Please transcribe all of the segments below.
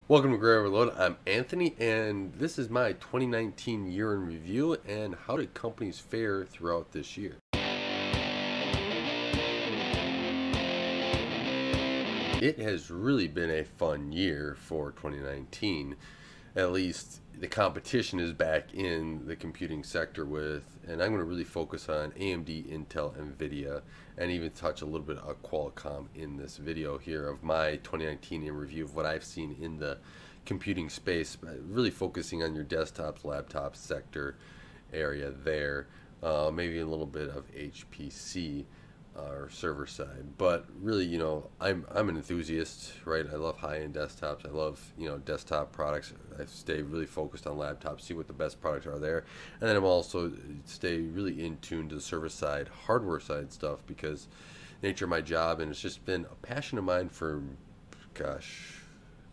Welcome to Gray Overload. I'm Anthony, and this is my 2019 year in review and how did companies fare throughout this year. It has really been a fun year for 2019. At least the competition is back in the computing sector and I'm going to really focus on AMD, Intel, Nvidia, and even touch a little bit of Qualcomm in this video here of my 2019 in review of what I've seen in the computing space, really focusing on your desktops, laptops sector area there, maybe a little bit of HPC or server side. But really, I'm an enthusiast, right? I love high-end desktops. I love, desktop products. I stay really focused on laptops, see what the best products are there. And then I'm also stay really in tune to the server side, hardware side stuff because nature of my job, and it's just been a passion of mine for, gosh,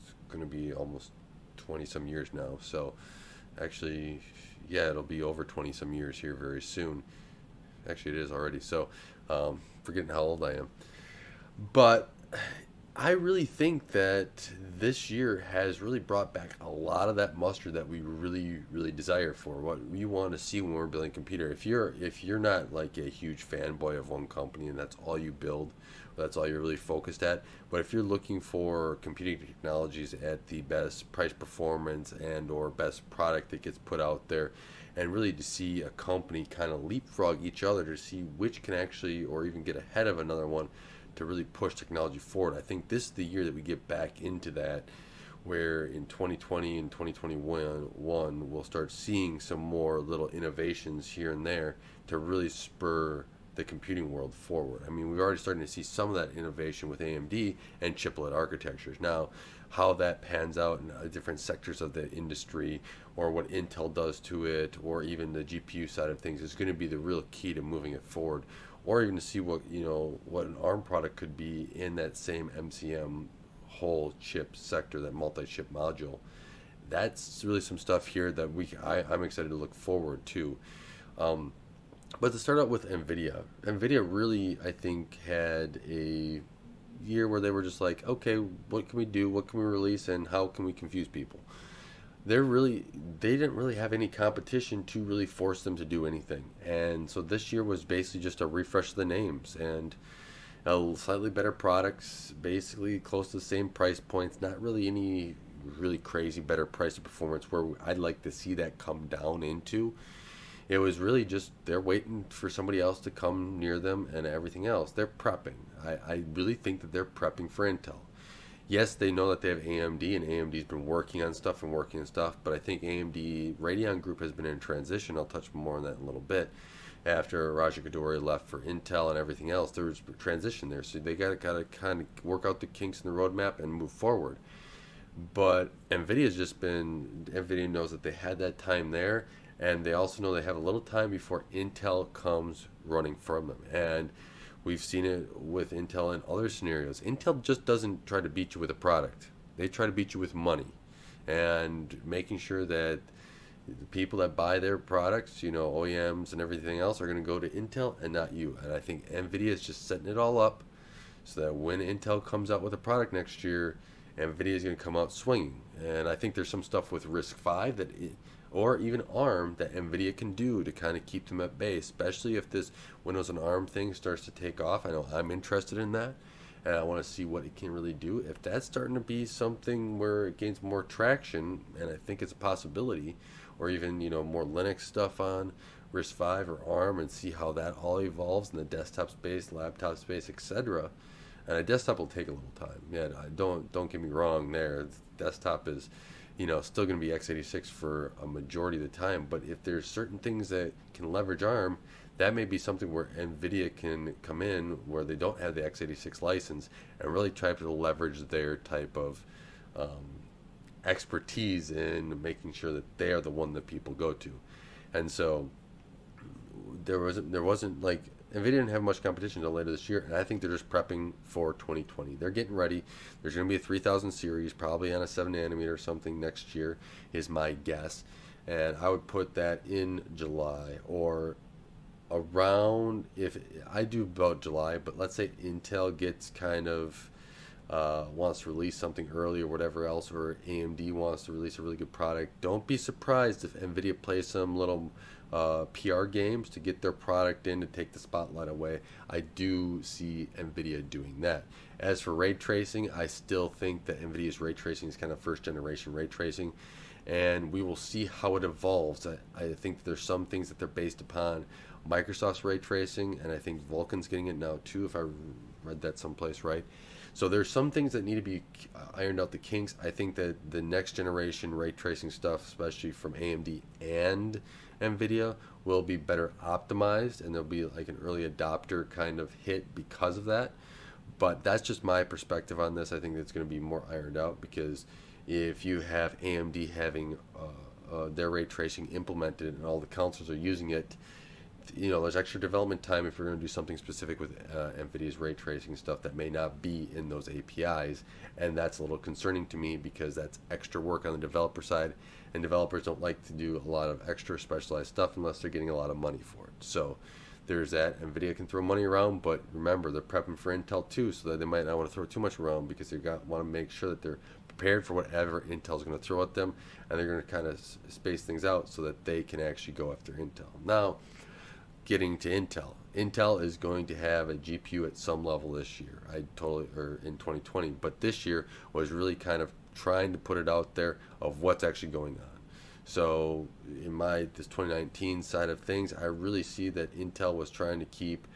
it's going to be almost 20 some years now. So actually, yeah, it'll be over 20 some years here very soon. Actually, it is already. So, forgetting how old I am. But I really think that this year has really brought back a lot of that muster that we really, really desire for. What we want to see when we're building a computer. If you're not like a huge fanboy of one company and that's all you build, that's all you're really focused at. But if you're looking for computing technologies at the best price performance and or best product that gets put out there, and really to see a company kind of leapfrog each other to see which can actually or even get ahead of another one to really push technology forward. I think this is the year that we get back into that, where in 2020 and 2021 we'll start seeing some more little innovations here and there to really spur the computing world forward. I mean, we're already starting to see some of that innovation with AMD and chiplet architectures. Now, how that pans out in different sectors of the industry or what Intel does to it or even the GPU side of things is going to be the real key to moving it forward, or even to see what an ARM product could be in that same MCM whole chip sector, that multi-chip module. That's really some stuff here that I'm excited to look forward to. But to start out with Nvidia really, I think, had a year where they were just like, okay, what can we do? What can we release? And how can we confuse people? They didn't really have any competition to really force them to do anything. And so this year was basically just a refresh of the names and slightly better products, basically close to the same price points, not really any really crazy better price to performance where I'd like to see that come down into. It was really just they're waiting for somebody else to come near them and everything else. They're prepping. I really think that they're prepping for Intel. Yes, they know that they have AMD, and AMD's been working on stuff and working on stuff, but I think AMD Radeon Group has been in transition. I'll touch more on that in a little bit. After Raja Koduri left for Intel and everything else, there was a transition there. So they got to kind of work out the kinks in the roadmap and move forward. But NVIDIA knows that they had that time there, and they also know they have a little time before Intel comes running from them. And we've seen it with Intel in other scenarios. Intel just doesn't try to beat you with a product. They try to beat you with money and making sure that the people that buy their products, OEMs and everything else, are going to go to Intel and not you. And I think NVIDIA is just setting it all up so that when Intel comes out with a product next year, NVIDIA is going to come out swinging. And I think there's some stuff with RISC-V or even ARM that NVIDIA can do to kind of keep them at bay, especially if this Windows and ARM thing starts to take off. I know I'm interested in that, and I want to see what it can really do. If that's starting to be something where it gains more traction, and I think it's a possibility, or even more Linux stuff on RISC-V or ARM, and see how that all evolves in the desktop space, laptop space, etc. And a desktop will take a little time. Yeah, don't get me wrong there. Desktop is still going to be x86 for a majority of the time. But if there's certain things that can leverage ARM, that may be something where NVIDIA can come in where they don't have the x86 license and really try to leverage their type of expertise in making sure that they are the one that people go to. And so there wasn't like NVIDIA didn't have much competition until later this year, and I think they're just prepping for 2020. They're getting ready. There's going to be a 3000 series, probably on a 7 nanometer or something next year, is my guess. And I would put that in July or around, if I do about July, but let's say Intel gets kind of wants to release something early or whatever else, or AMD wants to release a really good product, don't be surprised if Nvidia plays some little PR games to get their product in to take the spotlight away. I do see Nvidia doing that. As for ray tracing, I still think that Nvidia's ray tracing is kind of first generation ray tracing, and we will see how it evolves. I think there's some things that they're based upon Microsoft's ray tracing, and I think Vulkan's getting it now too, if I read that someplace right. So there's some things that need to be ironed out the kinks. I think that the next generation ray tracing stuff, especially from AMD and Nvidia, will be better optimized, and there'll be like an early adopter kind of hit because of that. But that's just my perspective on this. I think it's going to be more ironed out, because if you have AMD having their ray tracing implemented and all the consoles are using it, there's extra development time if you're going to do something specific with Nvidia's ray tracing stuff that may not be in those APIs, and that's a little concerning to me, because that's extra work on the developer side, and developers don't like to do a lot of extra specialized stuff unless they're getting a lot of money for it. So there's that. Nvidia can throw money around, but remember, they're prepping for Intel too, so that they might not want to throw too much around, because they want to make sure that they're prepared for whatever Intel's going to throw at them, and they're going to kind of space things out so that they can actually go after Intel. Now, getting to Intel is going to have a GPU at some level this year. Or in 2020, but this year was really kind of trying to put it out there of what's actually going on. So in this 2019 side of things, I really see that Intel was trying to keep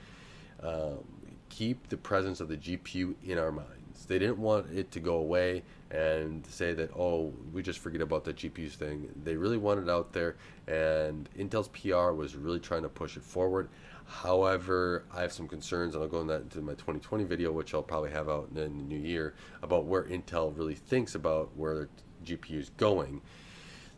the presence of the GPU in our minds. They didn't want it to go away and say that, oh, we just forget about the GPUs thing. They really wanted it out there, and Intel's PR was really trying to push it forward. However, I have some concerns, and I'll go into my 2020 video, which I'll probably have out in the new year, about where Intel really thinks about where their GPU is going.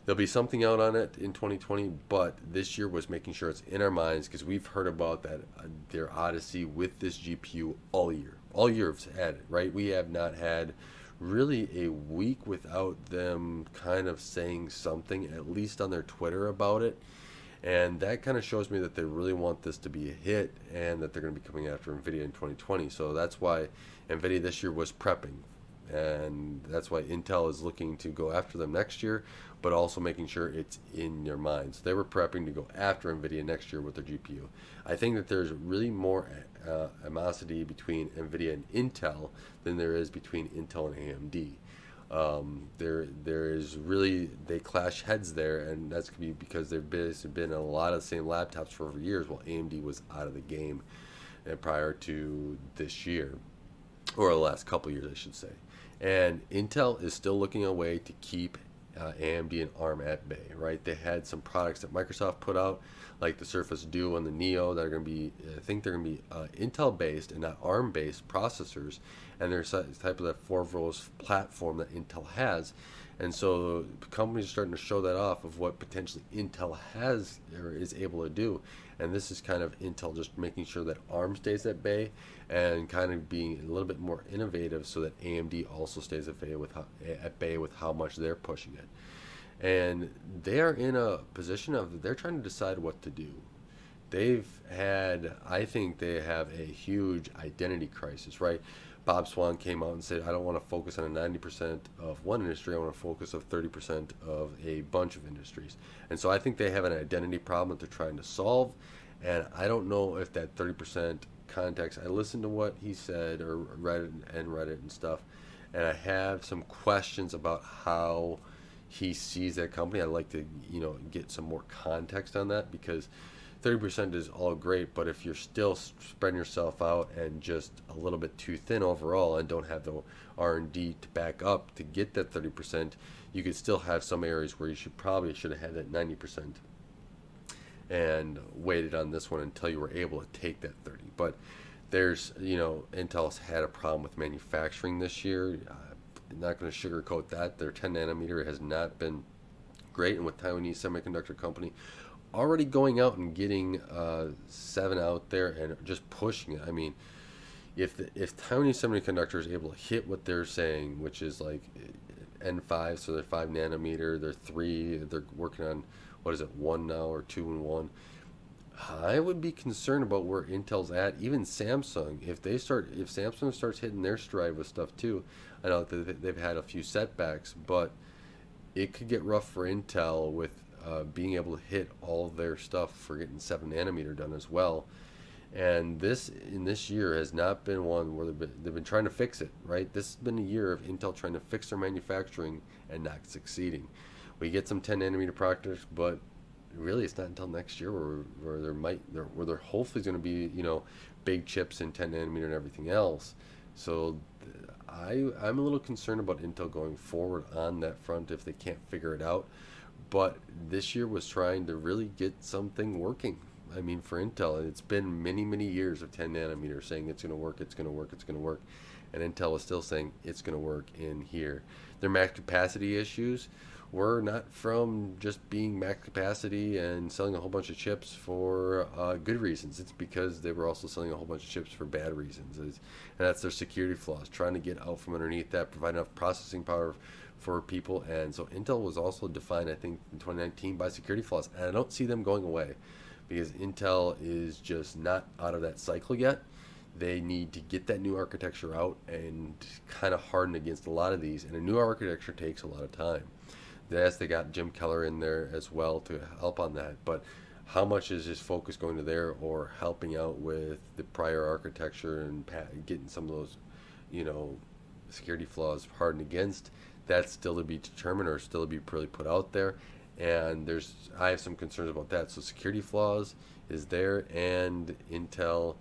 There'll be something out on it in 2020, but this year was making sure it's in our minds, because we've heard about that their odyssey with this GPU all year. All year have had it, right? We have not had really a week without them kind of saying something, at least on their Twitter, about it. And that kind of shows me that they really want this to be a hit, and that they're going to be coming after Nvidia in 2020. So that's why Nvidia this year was prepping, and that's why Intel is looking to go after them next year, but also making sure it's in their minds. They were prepping to go after Nvidia next year with their GPU. I think that there's really more animosity between Nvidia and Intel than there is between Intel and AMD. There is really, they clash heads there, and that's going to be because they've been a lot of the same laptops for over years, while AMD was out of the game prior to this year, or the last couple years, I should say. And Intel is still looking a way to keep AMD and ARM at bay, right? They had some products that Microsoft put out, like the Surface Duo and the Neo, that are going to be, I think they're going to be Intel-based and not ARM-based processors, and they're type of that four-rows platform that Intel has. And so companies are starting to show that off of what potentially Intel has or is able to do. And this is kind of Intel just making sure that ARM stays at bay, and kind of being a little bit more innovative so that AMD also stays at bay with how much they're pushing it. And they are in a position of, they're trying to decide what to do. I think they have a huge identity crisis, right? Bob Swan came out and said, I don't want to focus on 90% of one industry, I want to focus on 30% of a bunch of industries. And so I think they have an identity problem that they're trying to solve, and I don't know if that 30% context, I listened to what he said, or read it and stuff, and I have some questions about how he sees that company. I'd like to, get some more context on that, because 30% is all great, but if you're still spreading yourself out and just a little bit too thin overall, and don't have the R&D to back up to get that 30%, you could still have some areas where you should have had that 90% and waited on this one until you were able to take that 30. But there's, Intel's had a problem with manufacturing this year. I'm not going to sugarcoat that. Their 10 nanometer has not been great, and with Taiwanese semiconductor company already going out and getting 7 out there and just pushing it. I mean, if Taiwanese semiconductor is able to hit what they're saying, which is like N5, so they're 5 nanometer, they're 3, they're working on, 1 now, or 2 and 1. I would be concerned about where Intel's at. Even Samsung, if Samsung starts hitting their stride with stuff too, I know that they've had a few setbacks, but it could get rough for Intel with being able to hit all of their stuff for getting 7 nanometer done as well. And this year has not been one where they've been trying to fix it, right? This has been a year of Intel trying to fix their manufacturing and not succeeding. We get some 10 nanometer projects, but really it's not until next year where there hopefully is going to be, big chips in 10 nanometer and everything else. So I'm a little concerned about Intel going forward on that front if they can't figure it out. But this year was trying to really get something working. I mean, for Intel, it's been many, many years of 10 nanometer saying it's going to work, it's going to work, it's going to work. And Intel is still saying it's going to work in here. Their max capacity issues were not from just being max capacity and selling a whole bunch of chips for good reasons. It's because they were also selling a whole bunch of chips for bad reasons. And that's their security flaws, trying to get out from underneath that, provide enough processing power for people. And so Intel was also defined, I think, in 2019 by security flaws. And I don't see them going away, because Intel is just not out of that cycle yet. They need to get that new architecture out and kind of harden against a lot of these. And a new architecture takes a lot of time. Yes, they got Jim Keller in there as well to help on that. But how much is his focus going to there, or helping out with the prior architecture and getting some of those, security flaws hardened against? That's still to be determined, or still to be really put out there. And I have some concerns about that. So security flaws is there, and Intel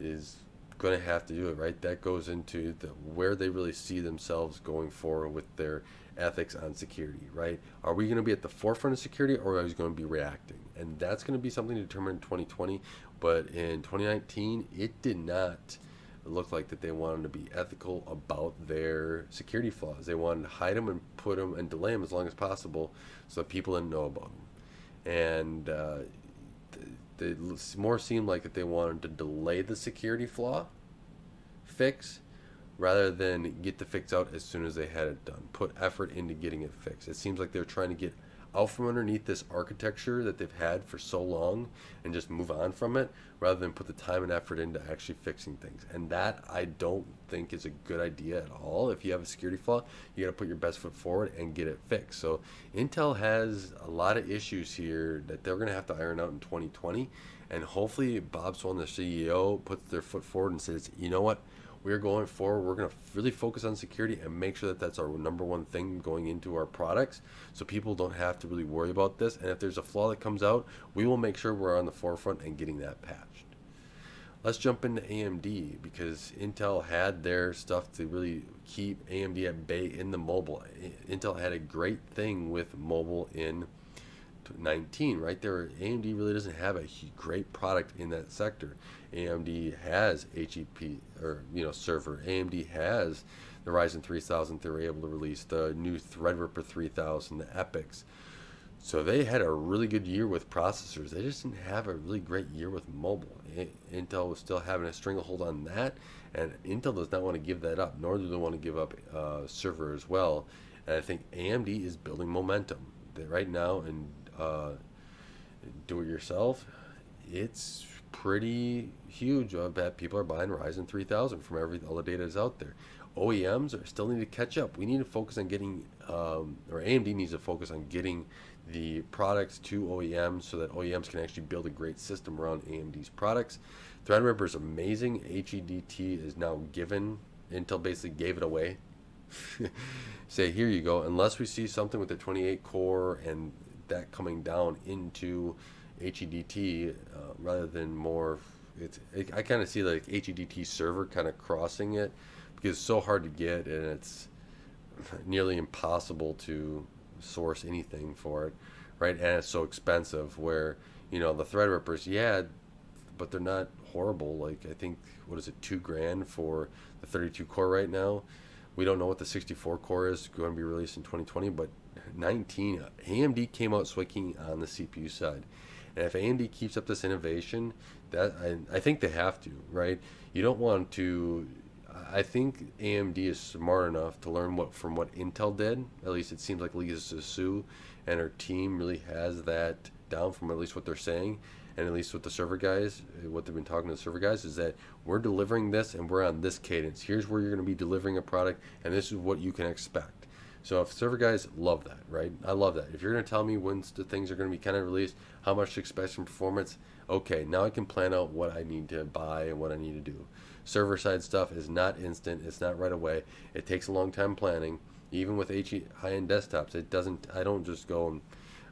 is going to have to do it, right? That goes into where they really see themselves going forward with their ethics on security, right? Are we going to be at the forefront of security, or are we going to be reacting? And that's going to be something determined in 2020. But in 2019, it did not look like that they wanted to be ethical about their security flaws. They wanted to hide them and put them and delay them as long as possible so that people didn't know about them. And it more seemed like that they wanted to delay the security flaw fix rather than get the fix out as soon as they had it done. Put effort into getting it fixed. It seems like they're trying to get out from underneath this architecture that they've had for so long and just move on from it, rather than put the time and effort into actually fixing things. And that, I don't think, is a good idea at all. If you have a security flaw, you got to put your best foot forward and get it fixed. So Intel has a lot of issues here that they're going to have to iron out in 2020. And hopefully Bob Swan, the CEO, puts their foot forward and says, you know what, we're going forward. We're going to really focus on security and make sure that that's our number one thing going into our products, so people don't have to really worry about this. And if there's a flaw that comes out, we will make sure we're on the forefront and getting that patched. Let's jump into AMD, because Intel had their stuff to really keep AMD at bay in the mobile. Intel had a great thing with mobile in 19, right there. AMD really doesn't have a great product in that sector. AMD has HEP, or server. AMD has the Ryzen 3000. They were able to release the new Threadripper 3000, the Epics. So they had a really good year with processors. They just didn't have a really great year with mobile. Intel was still having a stranglehold on that, and Intel does not want to give that up, nor do they want to give up server as well. And I think AMD is building momentum right now, and do it yourself, it's pretty huge. I bet people are buying Ryzen 3000 from all the data is out there. OEMs still need to catch up. We need to focus on getting, or AMD needs to focus on getting the products to OEMs so that OEMs can actually build a great system around AMD's products. Threadripper is amazing. HEDT is now given. Intel basically gave it away. Say, here you go. Unless we see something with the 28 core and that coming down into HEDT rather than more, I kind of see like HEDT server kind of crossing it, because it's so hard to get and it's nearly impossible to source anything for it, right? And it's so expensive, where the Threadrippers, yeah, but they're not horrible. Like, I think, what is it, $2,000 for the 32 core right now. We don't know what the 64 core is going to be released in 2020, but 19, AMD came out swinging on the CPU side. And if AMD keeps up this innovation, that I think they have to, right? You don't want to. I think AMD is smart enough to learn from what Intel did. At least it seems like Lisa Su and her team really has that down, from at least what they're saying. and at least with the server guys, what they've been talking to the server guys is that we're delivering this and we're on this cadence. Here's where you're going to be delivering a product, and this is what you can expect. So if server guys love that, right? I love that. If you're going to tell me when the things are going to be kind of released, how much to expect from performance, okay, now I can plan out what I need to buy and what I need to do. Server side stuff is not instant. It's not right away. It takes a long time planning. Even with high-end desktops, it doesn't. I don't just go and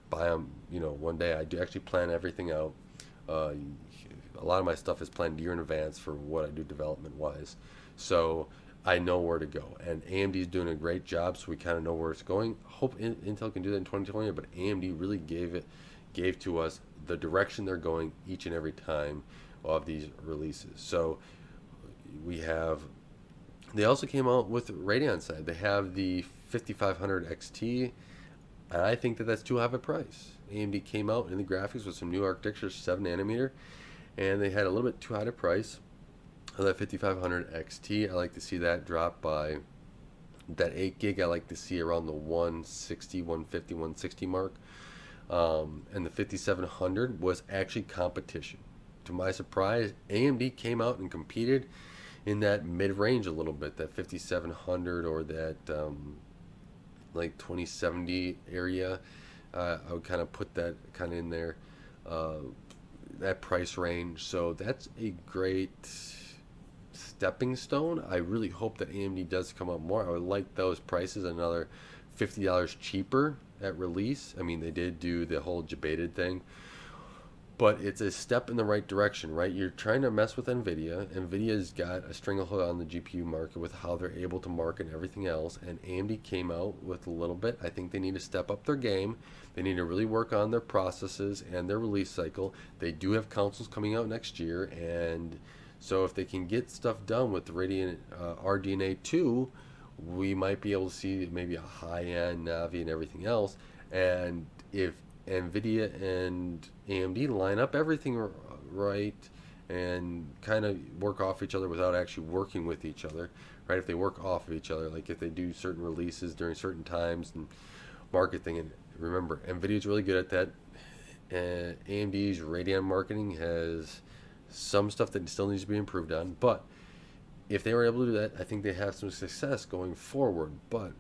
buy them, one day. I do actually plan everything out. A lot of my stuff is planned a year in advance for what I do development-wise. So I know where to go, and AMD is doing a great job, so we kind of know where it's going. Hope Intel can do that in 2020, but AMD really gave to us the direction they're going each and every time of these releases. So they also came out with the Radeon side. They have the 5500 XT, and I think that that's too high of a price. AMD came out in the graphics with some new architecture, 7 nanometer, and they had a little bit too high a price. On that 5500 XT, I like to see that drop by that 8 gig. I like to see around the 160, 150, 160 mark. And the 5700 was actually competition. To my surprise, AMD came out and competed in that mid-range a little bit, that 5700 or that like 2070 area. I would kind of put that kind of in there, that price range. So that's a great stepping stone. I really hope that AMD does come up more. I would like those prices another $50 cheaper at release. I mean, they did do the whole debated thing, but it's a step in the right direction, right? You're trying to mess with Nvidia. Nvidia's got a stranglehold on the GPU market with how they're able to market and everything else, and AMD came out with a little bit. I think they need to step up their game. They need to really work on their processes and their release cycle. They do have consoles coming out next year, and so if they can get stuff done with the Radeon RDNA 2, we might be able to see maybe a high-end Navi and everything else. And if Nvidia and AMD line up everything right and kind of work off each other without actually working with each other, right? If they work off of each other, like if they do certain releases during certain times and marketing, and remember, Nvidia's really good at that. AMD's Radeon marketing has some stuff that still needs to be improved on, but if they were able to do that, I think they have some success going forward. But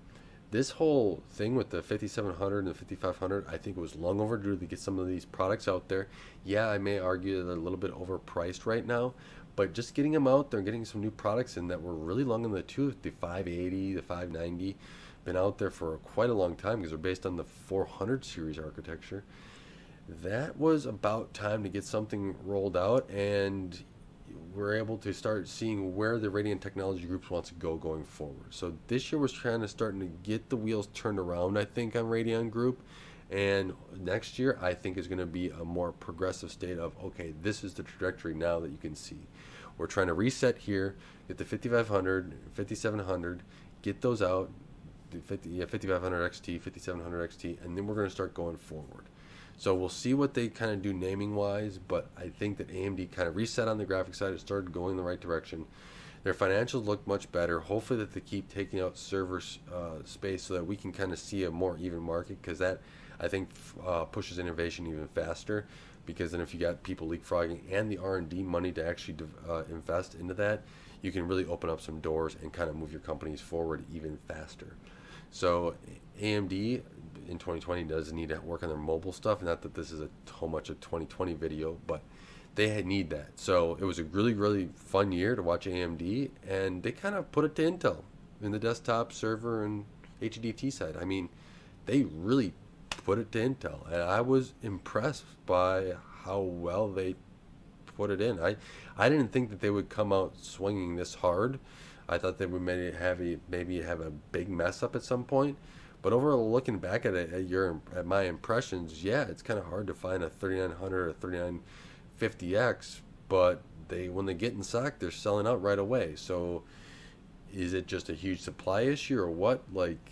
this whole thing with the 5700 and the 5500, I think it was long overdue to get some of these products out there. Yeah, I may argue that they're a little bit overpriced right now, but just getting them out there, getting some new products in that were really long in the tooth, the 580, the 590, been out there for quite a long time because they're based on the 400 series architecture. That was about time to get something rolled out, and we're able to start seeing where the Radeon Technology Group wants to go going forward. So this year was starting to get the wheels turned around, I think, on Radeon Group, and next year I think is going to be a more progressive state of, okay, this is the trajectory now that you can see. We're trying to reset here, get the 5500, 5700, get those out, the 5500 XT, 5700 XT, and then we're going to start going forward. So we'll see what they kind of do naming wise, but I think that AMD kind of reset on the graphics side. It started going in the right direction. Their financials look much better. Hopefully that they keep taking out server space so that we can kind of see a more even market, because that, I think, pushes innovation even faster, because then if you got people leapfrogging and the R&D money to actually invest into that, you can really open up some doors and kind of move your companies forward even faster. So AMD in 2020 does need to work on their mobile stuff. Not that this is so much a 2020 video, but they need that. So it was a really, really fun year to watch AMD, and they kind of put it to Intel in the desktop, server, and HDT side. I mean, they really put it to Intel, and I was impressed by how well they put it in. I didn't think that they would come out swinging this hard. I thought they would maybe have a big mess up at some point. But overall, looking back at it, at my impressions, yeah, it's kind of hard to find a 3900 or 3950X. But when they get in stock, they're selling out right away. So is it just a huge supply issue or what? Like,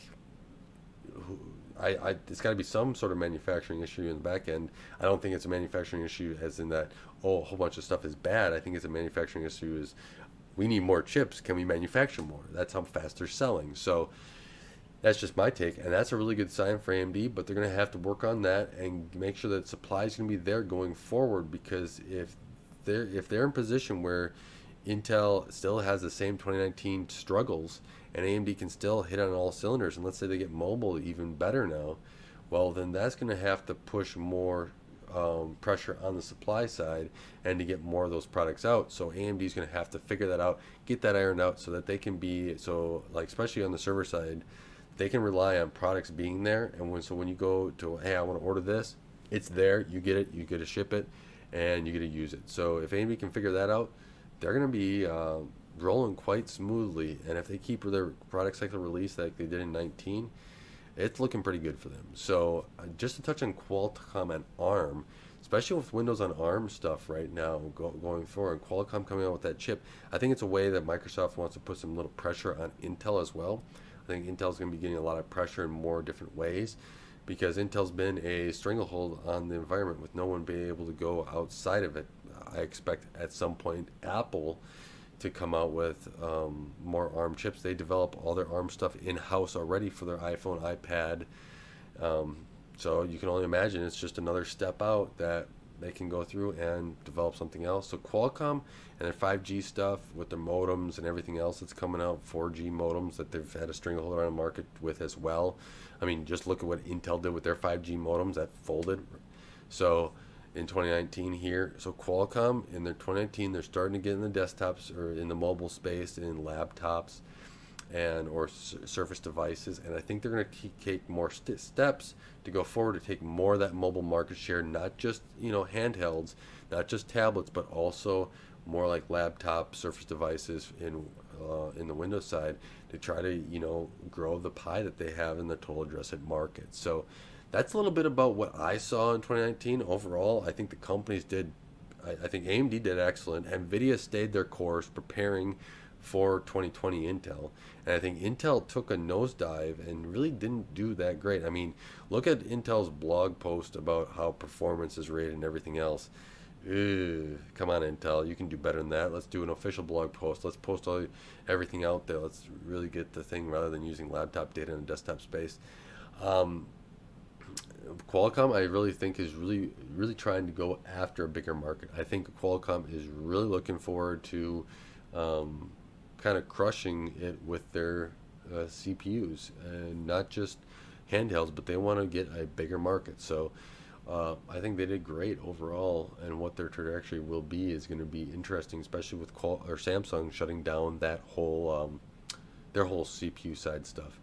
it's got to be some sort of manufacturing issue in the back end. I don't think it's a manufacturing issue as in that, oh, a whole bunch of stuff is bad. I think it's a manufacturing issue is we need more chips. Can we manufacture more? That's how fast they're selling. So That's just my take, and that's a really good sign for AMD. But they're going to have to work on that and make sure that supply is going to be there going forward. Because if they're in position where Intel still has the same 2019 struggles, and AMD can still hit on all cylinders, and let's say they get mobile even better now, well, then that's going to have to push more pressure on the supply side and to get more of those products out. So AMD is going to have to figure that out, get that ironed out, so that they can be, so like especially on the server side, they can rely on products being there. And when you go to, hey, I want to order this, it's there, you get it, you get to ship it, and you get to use it. So if AMD can figure that out, they're going to be rolling quite smoothly. And if they keep their product cycle release like they did in 19, it's looking pretty good for them. So just to touch on Qualcomm and ARM, especially with Windows on ARM stuff right now going forward, Qualcomm coming out with that chip, I think it's a way that Microsoft wants to put some little pressure on Intel as well. I think Intel's going to be getting a lot of pressure in more different ways, because Intel's been a stranglehold on the environment with no one being able to go outside of it. I expect at some point Apple to come out with more ARM chips. They develop all their ARM stuff in-house already for their iPhone, iPad. So you can only imagine it's just another step out that they can go through and develop something else. So Qualcomm and their 5G stuff with their modems and everything else that's coming out, 4G modems that they've had a stranglehold around the market with as well. I mean, just look at what Intel did with their 5G modems that folded. So in 2019 here, so Qualcomm in their 2019, they're starting to get in the desktops or in the mobile space, in laptops and or Surface devices, and I think they're going to take more steps to go forward to take more of that mobile market share, not just handhelds, not just tablets, but also more like laptop Surface devices in the Windows side, to try to grow the pie that they have in the total addressable market. So that's a little bit about what I saw in 2019. Overall, I think the companies did, I think AMD did excellent. Nvidia stayed their course, preparing for 2020 Intel. And I think Intel took a nosedive and really didn't do that great. I mean, look at Intel's blog post about how performance is rated and everything else. Come on, Intel, you can do better than that. Let's do an official blog post. Let's post everything out there. Let's really get the thing rather than using laptop data in a desktop space. Qualcomm, I really think, is really trying to go after a bigger market. I think Qualcomm is really looking forward to kind of crushing it with their CPUs, and not just handhelds, but they want to get a bigger market. So I think they did great overall, and what their trajectory will be is going to be interesting, especially with Samsung shutting down that whole their whole CPU side stuff.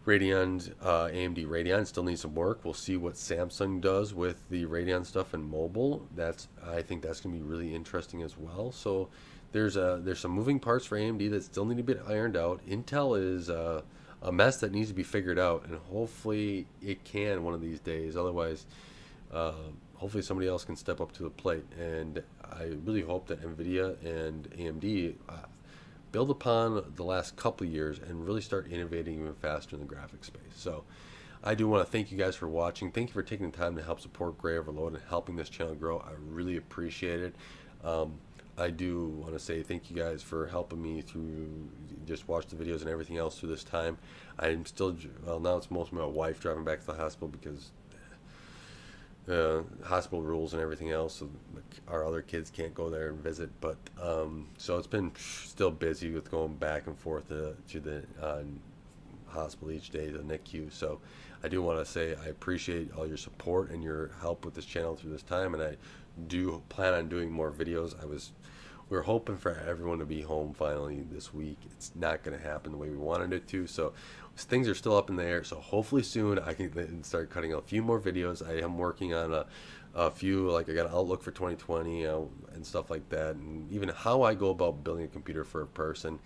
AMD Radeon still needs some work. We'll see what Samsung does with the Radeon stuff and mobile. I think that's going to be really interesting as well. So there's some moving parts for AMD that still need to be ironed out. Intel is a mess that needs to be figured out, and hopefully it can one of these days. Otherwise, hopefully somebody else can step up to the plate. And I really hope that Nvidia and AMD build upon the last couple of years and really start innovating even faster in the graphics space. So I do want to thank you guys for watching. Thank you for taking the time to help support Gray Overload and helping this channel grow. I really appreciate it. I do want to say thank you guys for helping me through, just watch the videos and everything else through this time. I'm still, well, now it's mostly my wife driving back to the hospital because hospital rules and everything else, so our other kids can't go there and visit. But so it's been still busy with going back and forth to the hospital each day, the NICU. So I do want to say I appreciate all your support and your help with this channel through this time, and I do plan on doing more videos. We're hoping for everyone to be home finally this week. It's not going to happen the way we wanted it to, so things are still up in the air. So hopefully soon I can start cutting a few more videos. I am working on a few, like I got an outlook for 2020 and stuff like that, and even how I go about building a computer for a person,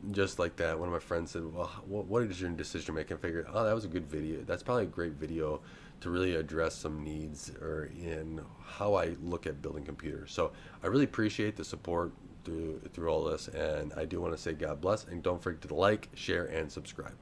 just like that. One of my friends said, well, what is your decision making? I figured, oh, that was a good video. That's probably a great video to really address some needs or in how I look at building computers. So I really appreciate the support through all this, and I do want to say God bless, and don't forget to like, share, and subscribe.